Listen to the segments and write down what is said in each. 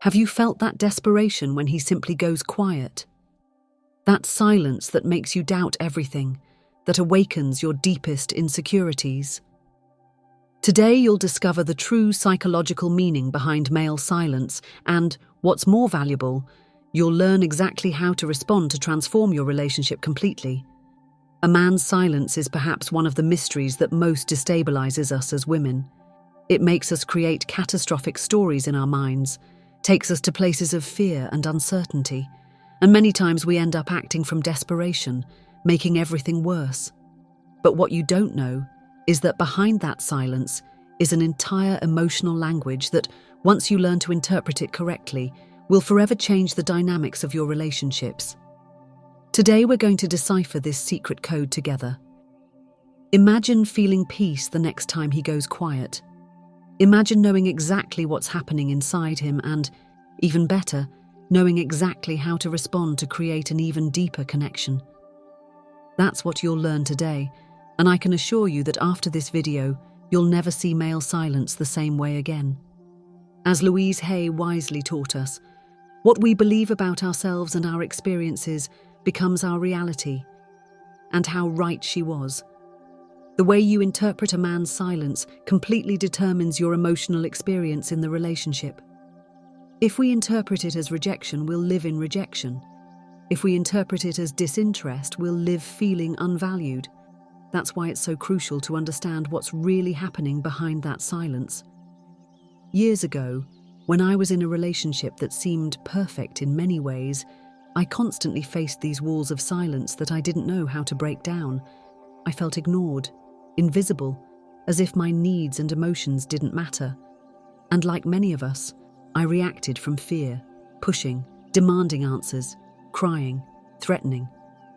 Have you felt that desperation when he simply goes quiet? That silence that makes you doubt everything, that awakens your deepest insecurities. Today you'll discover the true psychological meaning behind male silence and, what's more valuable, you'll learn exactly how to respond to transform your relationship completely. A man's silence is perhaps one of the mysteries that most destabilizes us as women. It makes us create catastrophic stories in our minds, takes us to places of fear and uncertainty, and many times we end up acting from desperation, making everything worse. But what you don't know is that behind that silence is an entire emotional language that, once you learn to interpret it correctly, will forever change the dynamics of your relationships. Today we're going to decipher this secret code together. Imagine feeling peace the next time he goes quiet. Imagine knowing exactly what's happening inside him and, even better, knowing exactly how to respond to create an even deeper connection. That's what you'll learn today, and I can assure you that after this video, you'll never see male silence the same way again. As Louise Hay wisely taught us, what we believe about ourselves and our experiences becomes our reality. And how right she was. The way you interpret a man's silence completely determines your emotional experience in the relationship. If we interpret it as rejection, we'll live in rejection. If we interpret it as disinterest, we'll live feeling unvalued. That's why it's so crucial to understand what's really happening behind that silence. Years ago, when I was in a relationship that seemed perfect in many ways, I constantly faced these walls of silence that I didn't know how to break down. I felt ignored, invisible, as if my needs and emotions didn't matter. And like many of us, I reacted from fear, pushing, demanding answers, crying, threatening.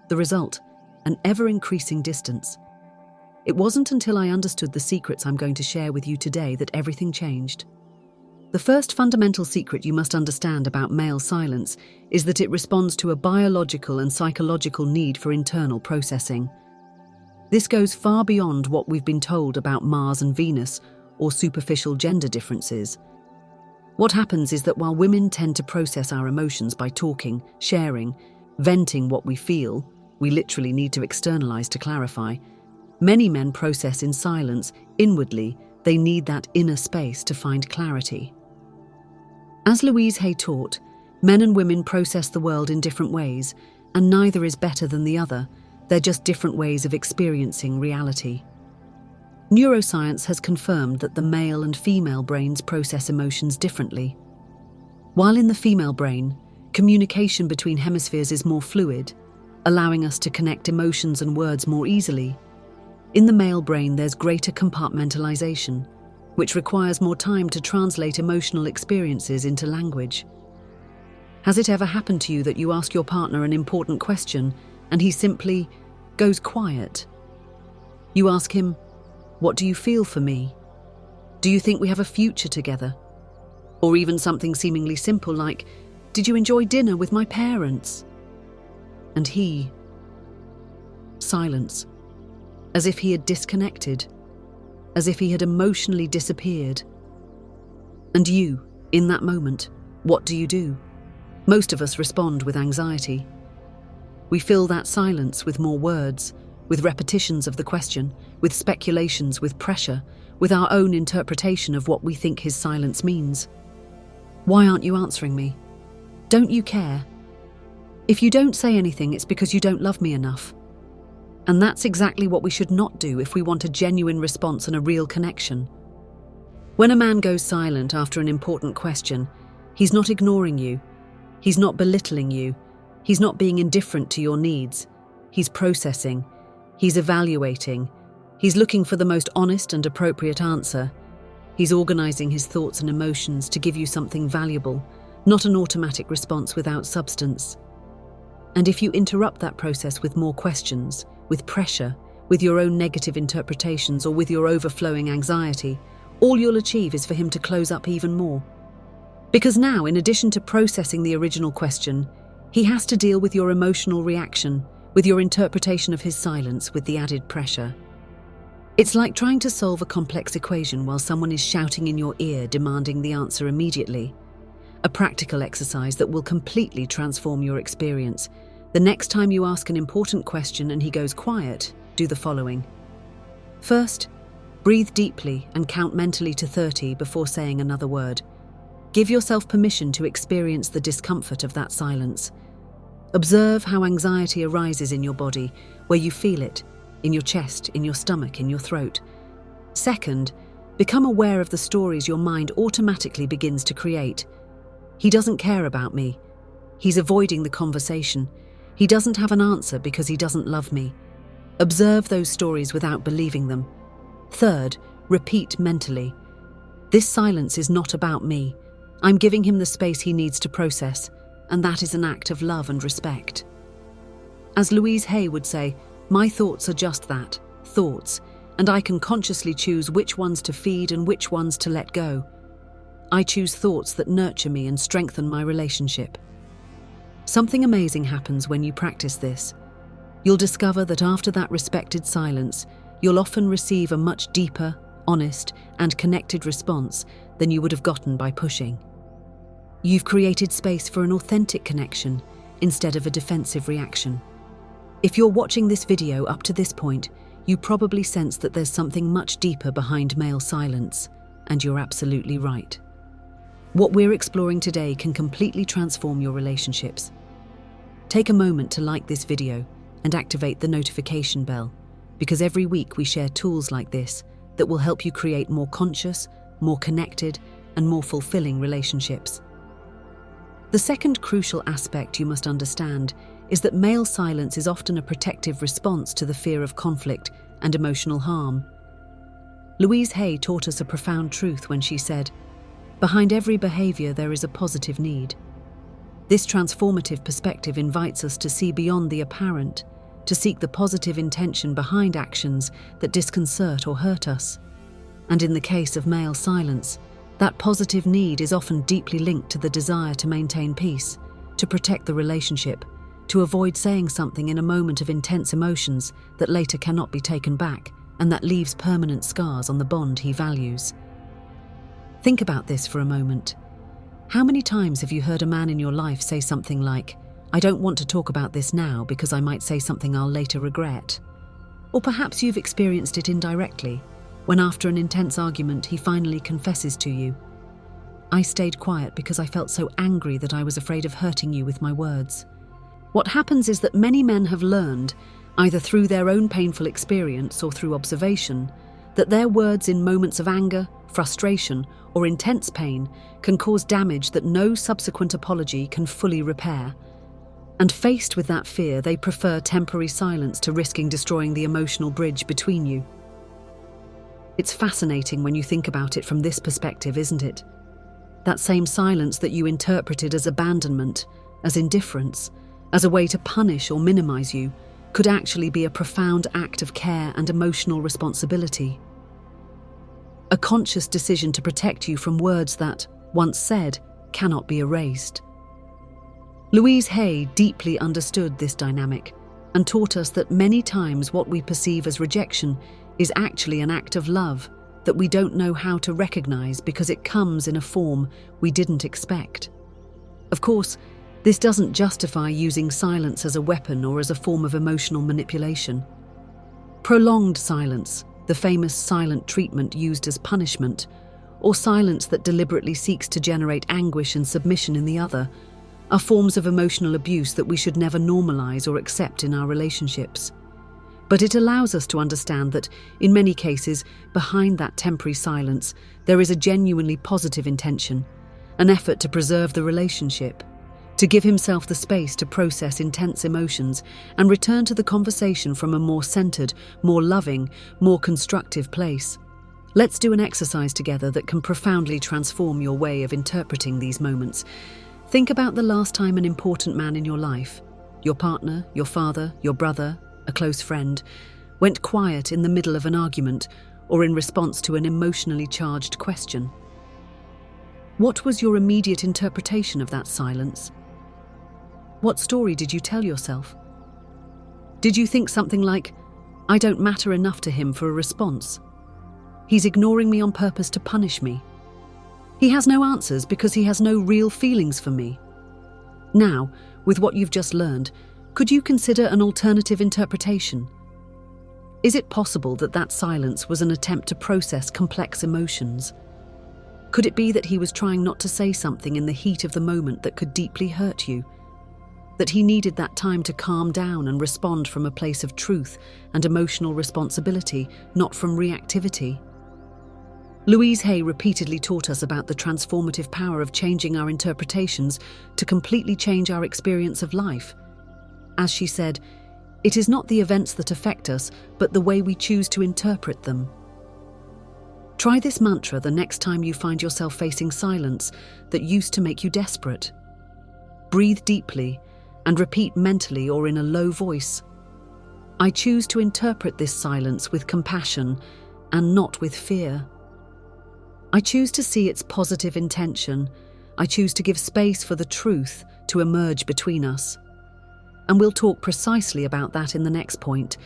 The result, an ever-increasing distance. It wasn't until I understood the secrets I'm going to share with you today that everything changed. The first fundamental secret you must understand about male silence is that it responds to a biological and psychological need for internal processing. This goes far beyond what we've been told about Mars and Venus or superficial gender differences. What happens is that while women tend to process our emotions by talking, sharing, venting what we feel, we literally need to externalize to clarify, many men process in silence, inwardly. They need that inner space to find clarity. As Louise Hay taught, men and women process the world in different ways, and neither is better than the other. They're just different ways of experiencing reality. Neuroscience has confirmed that the male and female brains process emotions differently. While in the female brain, communication between hemispheres is more fluid, allowing us to connect emotions and words more easily. In the male brain, there's greater compartmentalization, which requires more time to translate emotional experiences into language. Has it ever happened to you that you ask your partner an important question and he simply goes quiet? You ask him, "What do you feel for me? Do you think we have a future together?" Or even something seemingly simple like, "Did you enjoy dinner with my parents?" And he, silence, as if he had disconnected, as if he had emotionally disappeared. And you, in that moment, what do? Most of us respond with anxiety. We fill that silence with more words, with repetitions of the question, with speculations, with pressure, with our own interpretation of what we think his silence means. Why aren't you answering me? Don't you care? If you don't say anything, it's because you don't love me enough. And that's exactly what we should not do if we want a genuine response and a real connection. When a man goes silent after an important question, he's not ignoring you. He's not belittling you. He's not being indifferent to your needs. He's processing. He's evaluating. He's looking for the most honest and appropriate answer. He's organizing his thoughts and emotions to give you something valuable, not an automatic response without substance. And if you interrupt that process with more questions, with pressure, with your own negative interpretations, or with your overflowing anxiety, all you'll achieve is for him to close up even more. Because now, in addition to processing the original question, he has to deal with your emotional reaction, with your interpretation of his silence, with the added pressure. It's like trying to solve a complex equation while someone is shouting in your ear demanding the answer immediately. A practical exercise that will completely transform your experience. The next time you ask an important question and he goes quiet, do the following. First, breathe deeply and count mentally to 30 before saying another word. Give yourself permission to experience the discomfort of that silence. Observe how anxiety arises in your body, where you feel it, in your chest, in your stomach, in your throat. Second, become aware of the stories your mind automatically begins to create. He doesn't care about me. He's avoiding the conversation. He doesn't have an answer because he doesn't love me. Observe those stories without believing them. Third, repeat mentally. This silence is not about me. I'm giving him the space he needs to process, and that is an act of love and respect. As Louise Hay would say, my thoughts are just that, thoughts, and I can consciously choose which ones to feed and which ones to let go. I choose thoughts that nurture me and strengthen my relationship. Something amazing happens when you practice this. You'll discover that after that respected silence, you'll often receive a much deeper, honest, and connected response than you would have gotten by pushing. You've created space for an authentic connection instead of a defensive reaction. If you're watching this video up to this point, you probably sense that there's something much deeper behind male silence, and you're absolutely right. What we're exploring today can completely transform your relationships. Take a moment to like this video and activate the notification bell, because every week we share tools like this that will help you create more conscious, more connected, and more fulfilling relationships. The second crucial aspect you must understand is that male silence is often a protective response to the fear of conflict and emotional harm. Louise Hay taught us a profound truth when she said, "Behind every behavior there is a positive need." This transformative perspective invites us to see beyond the apparent, to seek the positive intention behind actions that disconcert or hurt us. And in the case of male silence, that positive need is often deeply linked to the desire to maintain peace, to protect the relationship, to avoid saying something in a moment of intense emotions that later cannot be taken back and that leaves permanent scars on the bond he values. Think about this for a moment. How many times have you heard a man in your life say something like, "I don't want to talk about this now because I might say something I'll later regret"? Or perhaps you've experienced it indirectly, when after an intense argument he finally confesses to you, "I stayed quiet because I felt so angry that I was afraid of hurting you with my words." What happens is that many men have learned, either through their own painful experience or through observation, that their words in moments of anger, frustration, or intense pain can cause damage that no subsequent apology can fully repair. And faced with that fear, they prefer temporary silence to risking destroying the emotional bridge between you. It's fascinating when you think about it from this perspective, isn't it? That same silence that you interpreted as abandonment, as indifference, as a way to punish or minimize you, could actually be a profound act of care and emotional responsibility. A conscious decision to protect you from words that, once said, cannot be erased. Louise Hay deeply understood this dynamic and taught us that many times what we perceive as rejection is actually an act of love that we don't know how to recognize because it comes in a form we didn't expect. Of course, this doesn't justify using silence as a weapon or as a form of emotional manipulation. Prolonged silence, the famous silent treatment used as punishment, or silence that deliberately seeks to generate anguish and submission in the other, are forms of emotional abuse that we should never normalize or accept in our relationships. But it allows us to understand that, in many cases, behind that temporary silence, there is a genuinely positive intention, an effort to preserve the relationship, to give himself the space to process intense emotions and return to the conversation from a more centered, more loving, more constructive place. Let's do an exercise together that can profoundly transform your way of interpreting these moments. Think about the last time an important man in your life, your partner, your father, your brother, a close friend, went quiet in the middle of an argument or in response to an emotionally charged question. What was your immediate interpretation of that silence? What story did you tell yourself? Did you think something like, "I don't matter enough to him for a response. He's ignoring me on purpose to punish me. He has no answers because he has no real feelings for me. Now, with what you've just learned, could you consider an alternative interpretation? Is it possible that that silence was an attempt to process complex emotions? Could it be that he was trying not to say something in the heat of the moment that could deeply hurt you? That he needed that time to calm down and respond from a place of truth and emotional responsibility, not from reactivity? Louise Hay repeatedly taught us about the transformative power of changing our interpretations to completely change our experience of life. As she said, it is not the events that affect us, but the way we choose to interpret them. Try this mantra the next time you find yourself facing silence that used to make you desperate. Breathe deeply and repeat mentally or in a low voice, I choose to interpret this silence with compassion and not with fear. I choose to see its positive intention. I choose to give space for the truth to emerge between us. And we'll talk precisely about that in the next point,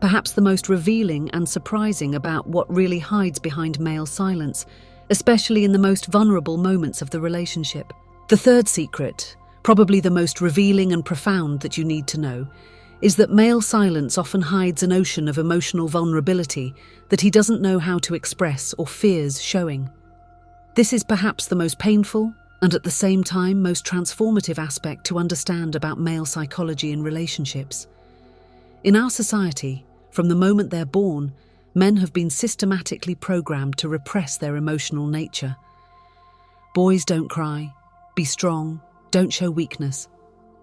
perhaps the most revealing and surprising about what really hides behind male silence, especially in the most vulnerable moments of the relationship. The third secret, probably the most revealing and profound that you need to know, is that male silence often hides an ocean of emotional vulnerability that he doesn't know how to express or fears showing. This is perhaps the most painful and at the same time most transformative aspect to understand about male psychology in relationships. In our society, from the moment they're born, men have been systematically programmed to repress their emotional nature. Boys don't cry, be strong, don't show weakness,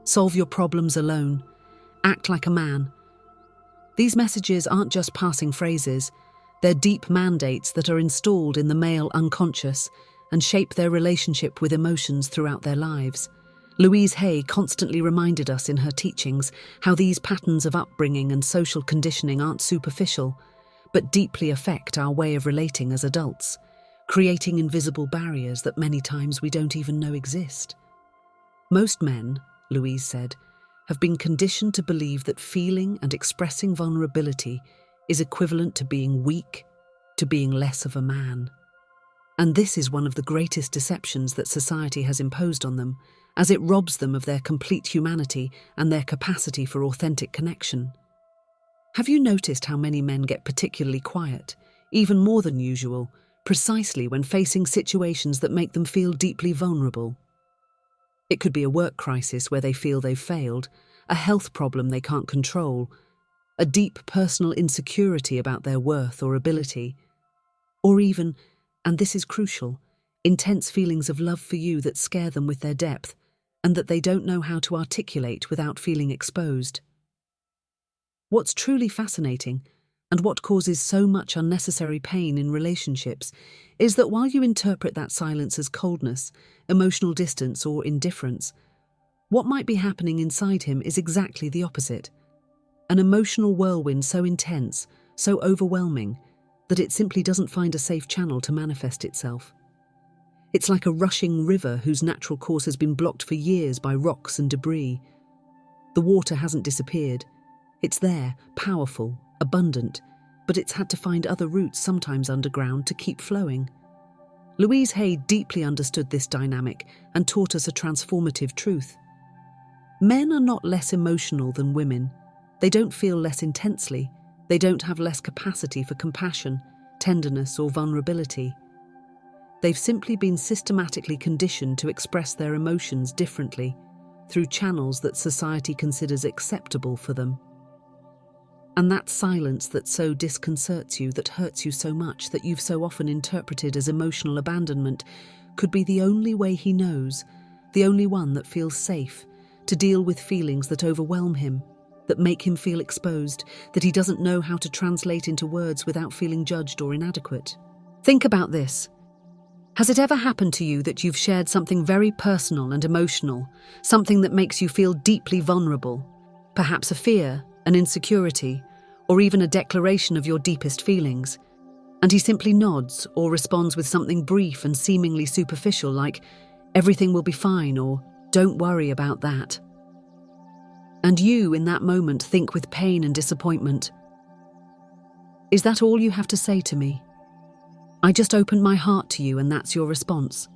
solve your problems alone, act like a man. These messages aren't just passing phrases, they're deep mandates that are installed in the male unconscious and shape their relationship with emotions throughout their lives. Louise Hay constantly reminded us in her teachings how these patterns of upbringing and social conditioning aren't superficial, but deeply affect our way of relating as adults, creating invisible barriers that many times we don't even know exist. Most men, Louise said, have been conditioned to believe that feeling and expressing vulnerability is equivalent to being weak, to being less of a man. And this is one of the greatest deceptions that society has imposed on them, as it robs them of their complete humanity and their capacity for authentic connection. Have you noticed how many men get particularly quiet, even more than usual, precisely when facing situations that make them feel deeply vulnerable? It could be a work crisis where they feel they've failed, a health problem they can't control, a deep personal insecurity about their worth or ability, or even, and this is crucial, intense feelings of love for you that scare them with their depth and that they don't know how to articulate without feeling exposed. What's truly fascinating, and what causes so much unnecessary pain in relationships, is that while you interpret that silence as coldness, emotional distance, or indifference, what might be happening inside him is exactly the opposite. An emotional whirlwind so intense, so overwhelming, that it simply doesn't find a safe channel to manifest itself. It's like a rushing river whose natural course has been blocked for years by rocks and debris. The water hasn't disappeared. It's there, powerful, abundant, but it's had to find other routes, sometimes underground, to keep flowing. Louise Hay deeply understood this dynamic and taught us a transformative truth. Men are not less emotional than women. They don't feel less intensely. They don't have less capacity for compassion, tenderness, or vulnerability. They've simply been systematically conditioned to express their emotions differently, through channels that society considers acceptable for them. And that silence that so disconcerts you, that hurts you so much, that you've so often interpreted as emotional abandonment, could be the only way he knows, the only one that feels safe, to deal with feelings that overwhelm him, that make him feel exposed, that he doesn't know how to translate into words without feeling judged or inadequate. Think about this. Has it ever happened to you that you've shared something very personal and emotional, something that makes you feel deeply vulnerable, perhaps a fear, an insecurity, or even a declaration of your deepest feelings, and he simply nods or responds with something brief and seemingly superficial like, "Everything will be fine," or "Don't worry about that." And you, in that moment, think with pain and disappointment, "Is that all you have to say to me? I just opened my heart to you and that's your response."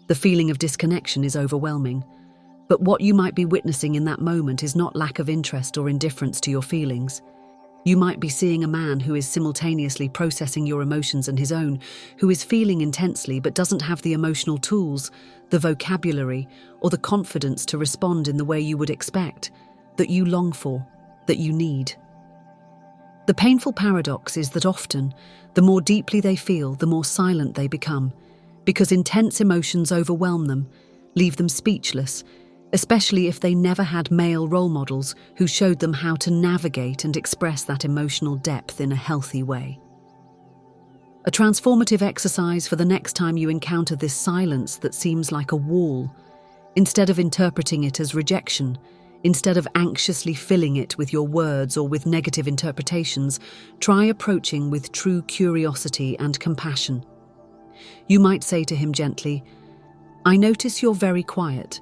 The feeling of disconnection is overwhelming, but what you might be witnessing in that moment is not lack of interest or indifference to your feelings. You might be seeing a man who is simultaneously processing your emotions and his own, who is feeling intensely but doesn't have the emotional tools, the vocabulary, or the confidence to respond in the way you would expect, that you long for, that you need. The painful paradox is that often, the more deeply they feel, the more silent they become, because intense emotions overwhelm them, leave them speechless, especially if they never had male role models who showed them how to navigate and express that emotional depth in a healthy way. A transformative exercise for the next time you encounter this silence that seems like a wall. Instead of interpreting it as rejection, instead of anxiously filling it with your words or with negative interpretations, try approaching with true curiosity and compassion. You might say to him gently, "I notice you're very quiet.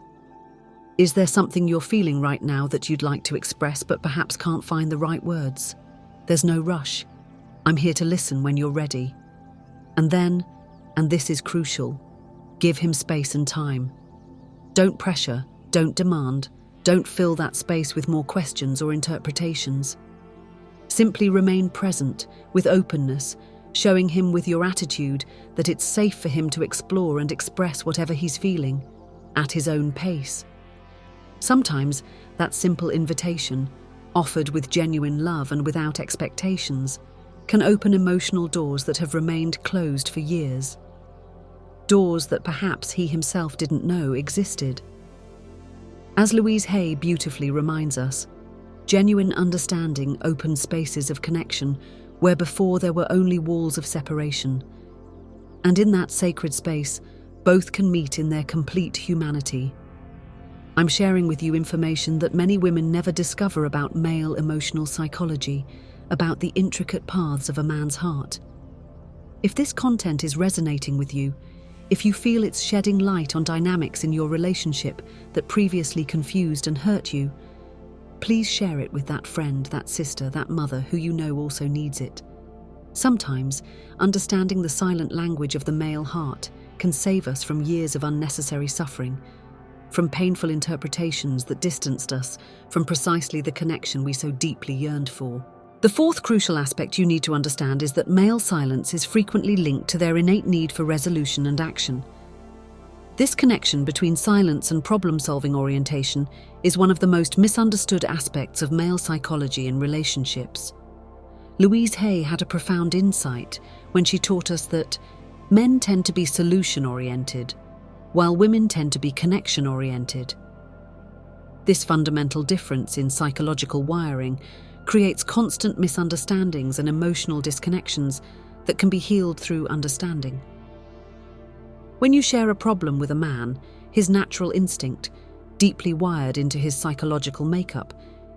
Is there something you're feeling right now that you'd like to express but perhaps can't find the right words? There's no rush. I'm here to listen when you're ready." And then, and this is crucial, give him space and time. Don't pressure, don't demand, don't fill that space with more questions or interpretations. Simply remain present, with openness, showing him with your attitude that it's safe for him to explore and express whatever he's feeling, at his own pace. Sometimes that simple invitation, offered with genuine love and without expectations, can open emotional doors that have remained closed for years. Doors that perhaps he himself didn't know existed. As Louise Hay beautifully reminds us, genuine understanding opens spaces of connection where before there were only walls of separation. And in that sacred space, both can meet in their complete humanity. I'm sharing with you information that many women never discover about male emotional psychology, about the intricate paths of a man's heart. If this content is resonating with you, if you feel it's shedding light on dynamics in your relationship that previously confused and hurt you, please share it with that friend, that sister, that mother who you know also needs it. Sometimes, understanding the silent language of the male heart can save us from years of unnecessary suffering, from painful interpretations that distanced us from precisely the connection we so deeply yearned for. The fourth crucial aspect you need to understand is that male silence is frequently linked to their innate need for resolution and action. This connection between silence and problem-solving orientation is one of the most misunderstood aspects of male psychology in relationships. Louise Hay had a profound insight when she taught us that men tend to be solution-oriented, while women tend to be connection-oriented. This fundamental difference in psychological wiring creates constant misunderstandings and emotional disconnections that can be healed through understanding. When you share a problem with a man, his natural instinct, deeply wired into his psychological makeup,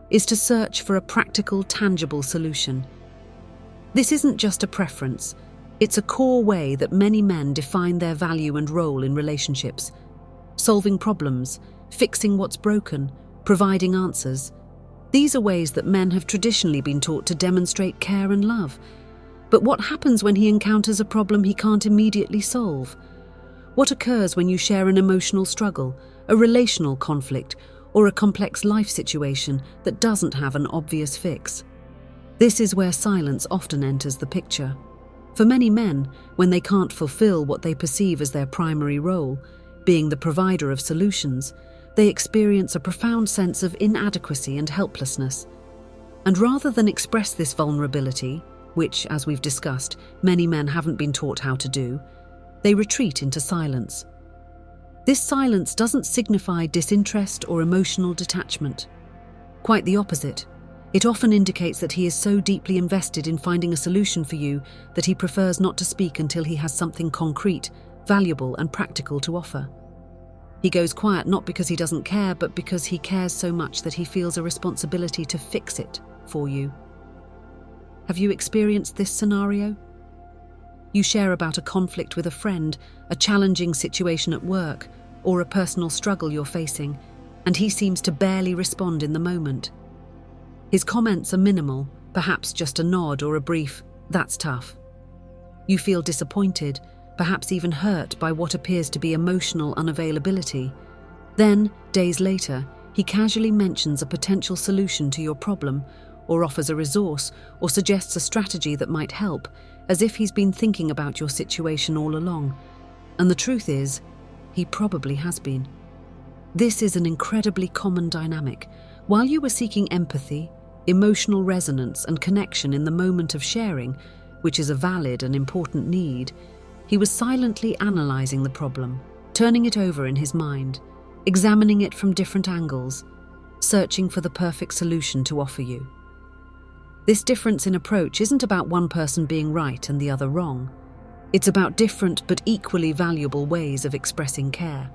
is to search for a practical, tangible solution. This isn't just a preference, it's a core way that many men define their value and role in relationships. Solving problems, fixing what's broken, providing answers. These are ways that men have traditionally been taught to demonstrate care and love. But what happens when he encounters a problem he can't immediately solve? What occurs when you share an emotional struggle, a relational conflict, or a complex life situation that doesn't have an obvious fix? This is where silence often enters the picture. For many men, when they can't fulfill what they perceive as their primary role, being the provider of solutions, they experience a profound sense of inadequacy and helplessness. And rather than express this vulnerability, which, as we've discussed, many men haven't been taught how to do, they retreat into silence. This silence doesn't signify disinterest or emotional detachment. Quite the opposite. It often indicates that he is so deeply invested in finding a solution for you that he prefers not to speak until he has something concrete, valuable, and practical to offer. He goes quiet not because he doesn't care, but because he cares so much that he feels a responsibility to fix it for you. Have you experienced this scenario? You share about a conflict with a friend, a challenging situation at work, or a personal struggle you're facing, and he seems to barely respond in the moment. His comments are minimal, perhaps just a nod or a brief, "That's tough." You feel disappointed, perhaps even hurt by what appears to be emotional unavailability. Then, days later, he casually mentions a potential solution to your problem, or offers a resource, or suggests a strategy that might help, as if he's been thinking about your situation all along. And the truth is, he probably has been. This is an incredibly common dynamic. While you were seeking empathy, emotional resonance, and connection in the moment of sharing, which is a valid and important need, he was silently analysing the problem, turning it over in his mind, examining it from different angles, searching for the perfect solution to offer you. This difference in approach isn't about one person being right and the other wrong. It's about different but equally valuable ways of expressing care.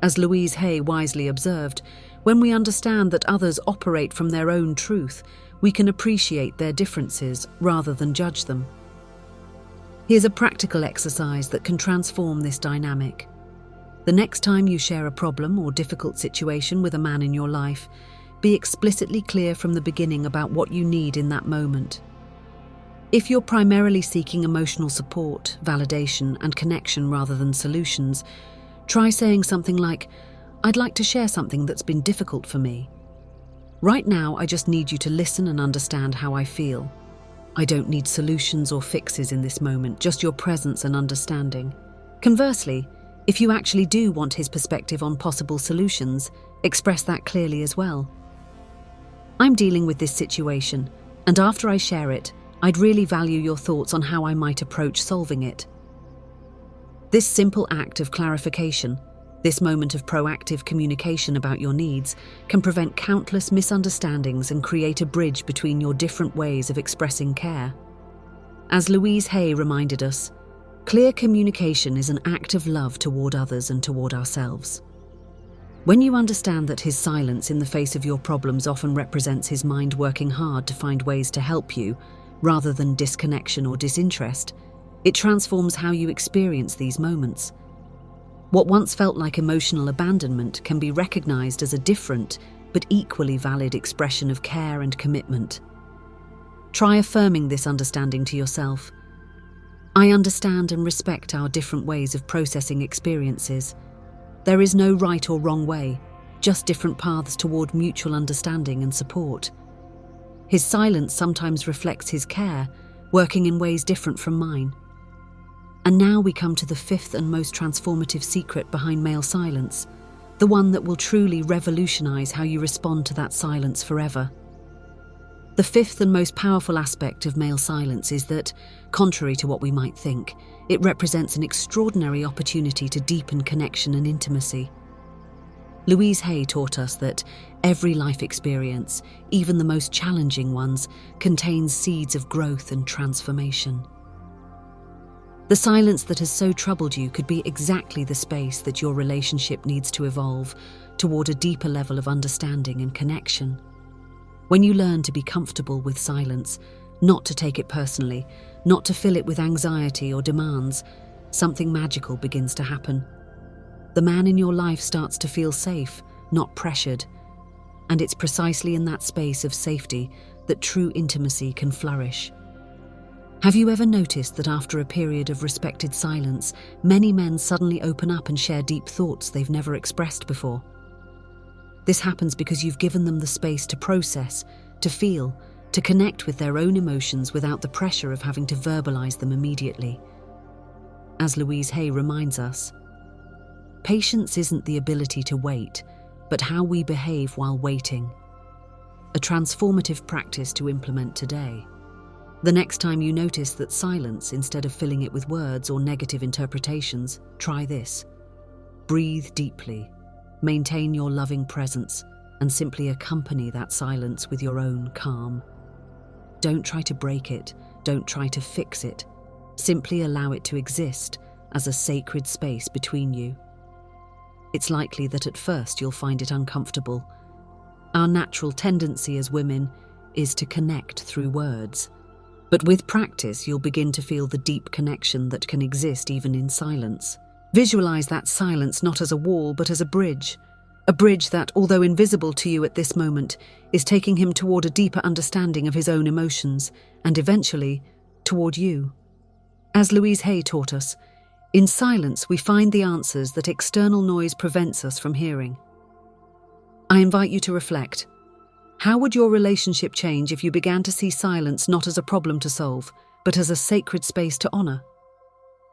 As Louise Hay wisely observed, when we understand that others operate from their own truth, we can appreciate their differences rather than judge them. Here's a practical exercise that can transform this dynamic. The next time you share a problem or difficult situation with a man in your life, be explicitly clear from the beginning about what you need in that moment. If you're primarily seeking emotional support, validation, and connection rather than solutions, try saying something like, "I'd like to share something that's been difficult for me. Right now, I just need you to listen and understand how I feel. I don't need solutions or fixes in this moment, just your presence and understanding." Conversely, if you actually do want his perspective on possible solutions, express that clearly as well. "I'm dealing with this situation, and after I share it, I'd really value your thoughts on how I might approach solving it." This simple act of clarification, this moment of proactive communication about your needs, can prevent countless misunderstandings and create a bridge between your different ways of expressing care. As Louise Hay reminded us, clear communication is an act of love toward others and toward ourselves. When you understand that his silence in the face of your problems often represents his mind working hard to find ways to help you, rather than disconnection or disinterest, it transforms how you experience these moments. What once felt like emotional abandonment can be recognized as a different but equally valid expression of care and commitment. Try affirming this understanding to yourself. "I understand and respect our different ways of processing experiences. There is no right or wrong way, just different paths toward mutual understanding and support." His silence sometimes reflects his care, working in ways different from mine. And now we come to the fifth and most transformative secret behind male silence, the one that will truly revolutionize how you respond to that silence forever. The fifth and most powerful aspect of male silence is that, contrary to what we might think, it represents an extraordinary opportunity to deepen connection and intimacy. Louise Hay taught us that every life experience, even the most challenging ones, contains seeds of growth and transformation. The silence that has so troubled you could be exactly the space that your relationship needs to evolve toward a deeper level of understanding and connection. When you learn to be comfortable with silence, not to take it personally, not to fill it with anxiety or demands, something magical begins to happen. The man in your life starts to feel safe, not pressured, and it's precisely in that space of safety that true intimacy can flourish. Have you ever noticed that after a period of respected silence, many men suddenly open up and share deep thoughts they've never expressed before? This happens because you've given them the space to process, to feel, to connect with their own emotions without the pressure of having to verbalize them immediately. As Louise Hay reminds us, patience isn't the ability to wait, but how we behave while waiting. A transformative practice to implement today. The next time you notice that silence, instead of filling it with words or negative interpretations, try this. Breathe deeply, maintain your loving presence, and simply accompany that silence with your own calm. Don't try to break it, don't try to fix it. Simply allow it to exist as a sacred space between you. It's likely that at first you'll find it uncomfortable. Our natural tendency as women is to connect through words. But with practice, you'll begin to feel the deep connection that can exist even in silence. Visualize that silence not as a wall, but as a bridge that, although invisible to you at this moment, is taking him toward a deeper understanding of his own emotions, and eventually, toward you. As Louise Hay taught us, In silence, we find the answers that external noise prevents us from hearing. I invite you to reflect. How would your relationship change if you began to see silence not as a problem to solve, but as a sacred space to honor?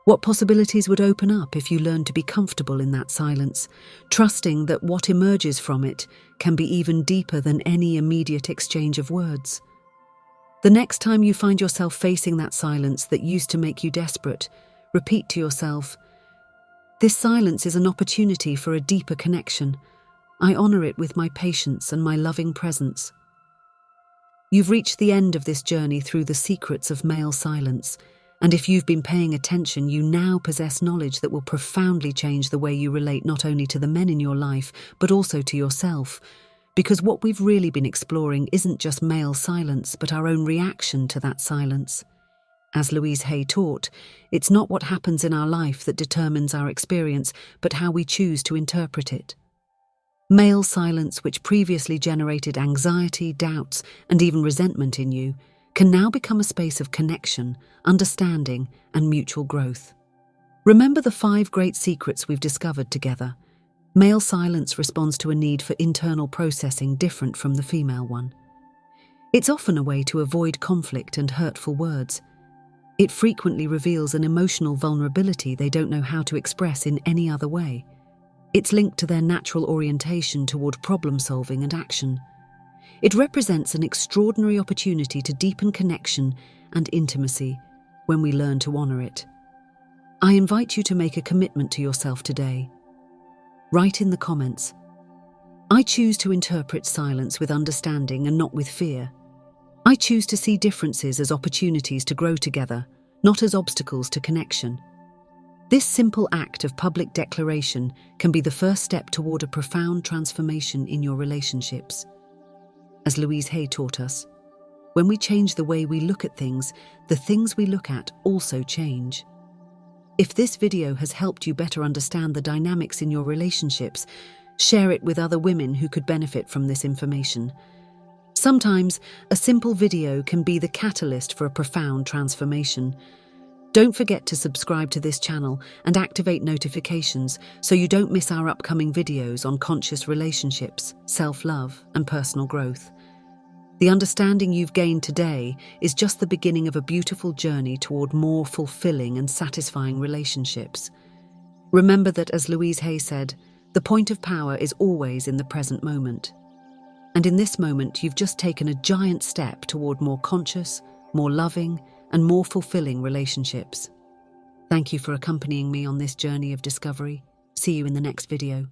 What possibilities would open up if you learned to be comfortable in that silence, trusting that what emerges from it can be even deeper than any immediate exchange of words? The next time you find yourself facing that silence that used to make you desperate, repeat to yourself, "This silence is an opportunity for a deeper connection. I honor it with my patience and my loving presence." You've reached the end of this journey through the secrets of male silence, and if you've been paying attention, you now possess knowledge that will profoundly change the way you relate not only to the men in your life, but also to yourself. Because what we've really been exploring isn't just male silence, but our own reaction to that silence. As Louise Hay taught, it's not what happens in our life that determines our experience, but how we choose to interpret it. Male silence, which previously generated anxiety, doubts, and even resentment in you, can now become a space of connection, understanding, and mutual growth. Remember the 5 great secrets we've discovered together. Male silence responds to a need for internal processing different from the female one. It's often a way to avoid conflict and hurtful words. It frequently reveals an emotional vulnerability they don't know how to express in any other way. It's linked to their natural orientation toward problem-solving and action. It represents an extraordinary opportunity to deepen connection and intimacy when we learn to honor it. I invite you to make a commitment to yourself today. Write in the comments, "I choose to interpret silence with understanding and not with fear. I choose to see differences as opportunities to grow together, not as obstacles to connection." This simple act of public declaration can be the first step toward a profound transformation in your relationships. As Louise Hay taught us, when we change the way we look at things, the things we look at also change. If this video has helped you better understand the dynamics in your relationships, share it with other women who could benefit from this information. Sometimes, a simple video can be the catalyst for a profound transformation. Don't forget to subscribe to this channel and activate notifications so you don't miss our upcoming videos on conscious relationships, self-love, and personal growth. The understanding you've gained today is just the beginning of a beautiful journey toward more fulfilling and satisfying relationships. Remember that, as Louise Hay said, the point of power is always in the present moment. And in this moment, you've just taken a giant step toward more conscious, more loving, and more fulfilling relationships. Thank you for accompanying me on this journey of discovery. See you in the next video.